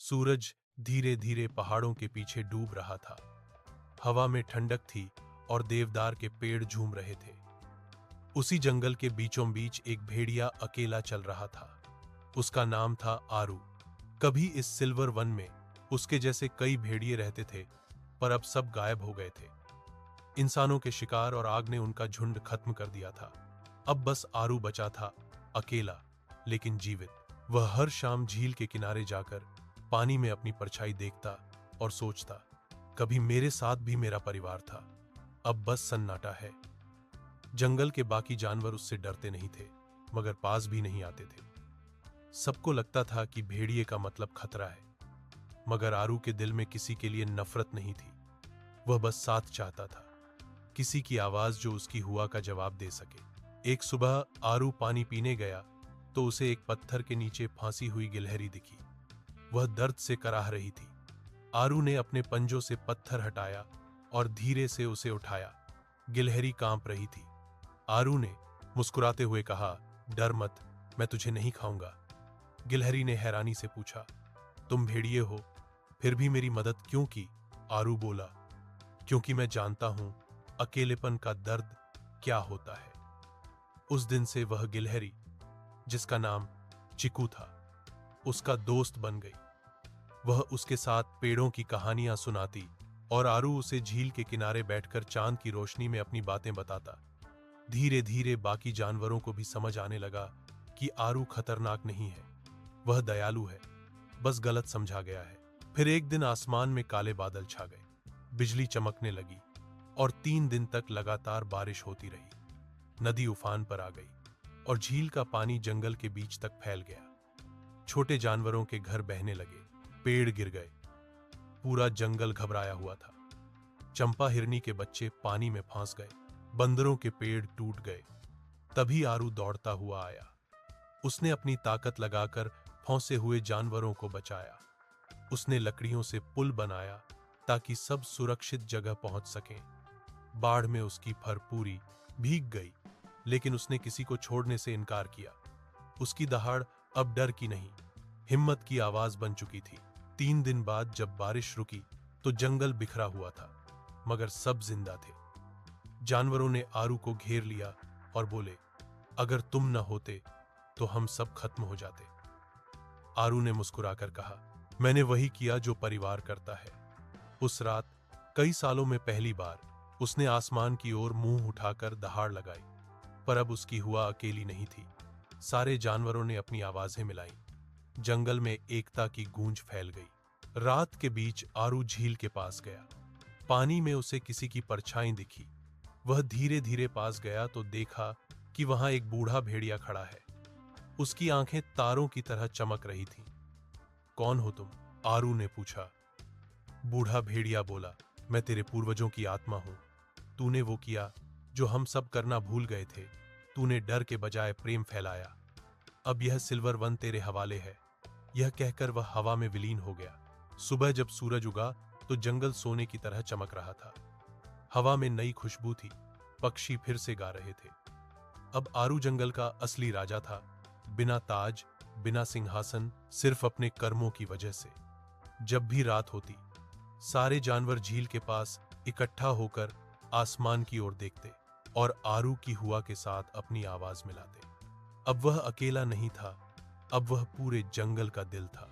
सूरज धीरे धीरे पहाड़ों के पीछे डूब रहा था। हवा में ठंडक थी और देवदार के पेड़ झूम रहे थे। उसी जंगल के बीचों बीच एक भेड़िया अकेला चल रहा था। उसका नाम था आरू। कभी इस सिल्वर वन में उसके जैसे कई भेड़िए रहते थे, पर अब सब गायब हो गए थे। इंसानों के शिकार और आग ने उनका झुंड खत्म कर दिया था। अब बस आरू बचा था, अकेला लेकिन जीवित। वह हर शाम झील के किनारे जाकर पानी में अपनी परछाई देखता और सोचता, कभी मेरे साथ भी मेरा परिवार था, अब बस सन्नाटा है। जंगल के बाकी जानवर उससे डरते नहीं थे, मगर पास भी नहीं आते थे। सबको लगता था कि भेड़िए का मतलब खतरा है, मगर आरू के दिल में किसी के लिए नफरत नहीं थी। वह बस साथ चाहता था, किसी की आवाज जो उसकी हुआ का जवाब दे सके। एक सुबह आरू पानी पीने गया तो उसे एक पत्थर के नीचे फांसी हुई गिलहरी दिखी। वह दर्द से कराह रही थी। आरू ने अपने पंजों से पत्थर हटाया और धीरे से उसे उठाया। गिलहरी कांप रही थी। आरू ने मुस्कुराते हुए कहा, डर मत, मैं तुझे नहीं खाऊंगा। गिलहरी ने हैरानी से पूछा, तुम भेड़िए हो, फिर भी मेरी मदद क्यों की? आरू बोला, क्योंकि मैं जानता हूं अकेलेपन का दर्द क्या होता है। उस दिन से वह गिलहरी, जिसका नाम चिकू था, उसका दोस्त बन गई। वह उसके साथ पेड़ों की कहानियां सुनाती और आरू उसे झील के किनारे बैठकर चांद की रोशनी में अपनी बातें बताता। धीरे धीरे बाकी जानवरों को भी समझ आने लगा कि आरू खतरनाक नहीं है, वह दयालु है, बस गलत समझा गया है। फिर एक दिन आसमान में काले बादल छा गए, बिजली चमकने लगी और 3 दिन तक लगातार बारिश होती रही। नदी उफान पर आ गई और झील का पानी जंगल के बीच तक फैल गया। छोटे जानवरों के घर बहने लगे, पेड़ गिर गए, पूरा जंगल घबराया हुआ था। चंपा हिरनी के बच्चे पानी में फंस गए, बंदरों के पेड़ टूट गए। तभी आरू दौड़ता हुआ आया। उसने अपनी ताकत लगाकर फंसे हुए जानवरों को बचाया। उसने लकड़ियों से पुल बनाया ताकि सब सुरक्षित जगह पहुंच सकें। बाढ़ में उसकी फर पूरी भीग गई, लेकिन उसने किसी को छोड़ने से इनकार किया। उसकी दहाड़ अब डर की नहीं, हिम्मत की आवाज बन चुकी थी। 3 दिन बाद जब बारिश रुकी तो जंगल बिखरा हुआ था, मगर सब जिंदा थे। जानवरों ने आरू को घेर लिया और बोले, अगर तुम न होते तो हम सब खत्म हो जाते। आरू ने मुस्कुराकर कहा, मैंने वही किया जो परिवार करता है। उस रात कई सालों में पहली बार उसने आसमान की ओर मुंह उठाकर दहाड़ लगाई, पर अब उसकी हुआ अकेली नहीं थी। सारे जानवरों ने अपनी आवाजें मिलाई। जंगल में एकता की गूंज फैल गई। रात के बीच आरू झील के पास गया। पानी में उसे किसी की परछाई दिखी। वह धीरे धीरे पास गया तो देखा कि वहां एक बूढ़ा भेड़िया खड़ा है। उसकी आंखें तारों की तरह चमक रही थीं। कौन हो तुम? आरू ने पूछा। बूढ़ा भेड़िया बोला, मैं तेरे पूर्वजों की आत्मा हूं। तूने वो किया जो हम सब करना भूल गए थे। तूने डर के बजाय प्रेम फैलाया। अब यह सिल्वर वन तेरे हवाले है। यह कहकर वह हवा में विलीन हो गया। सुबह जब सूरज उगा तो जंगल सोने की तरह चमक रहा था। हवा में नई खुशबू थी, पक्षी फिर से गा रहे थे। अब आरू जंगल का असली राजा था, बिना ताज, बिना सिंहासन, सिर्फ अपने कर्मों की वजह से। जब भी रात होती, सारे जानवर झील के पास इकट्ठा होकर आसमान की ओर देखते और आरू की हुआ के साथ अपनी आवाज मिलाते। अब वह अकेला नहीं था, अब वह पूरे जंगल का दिल था।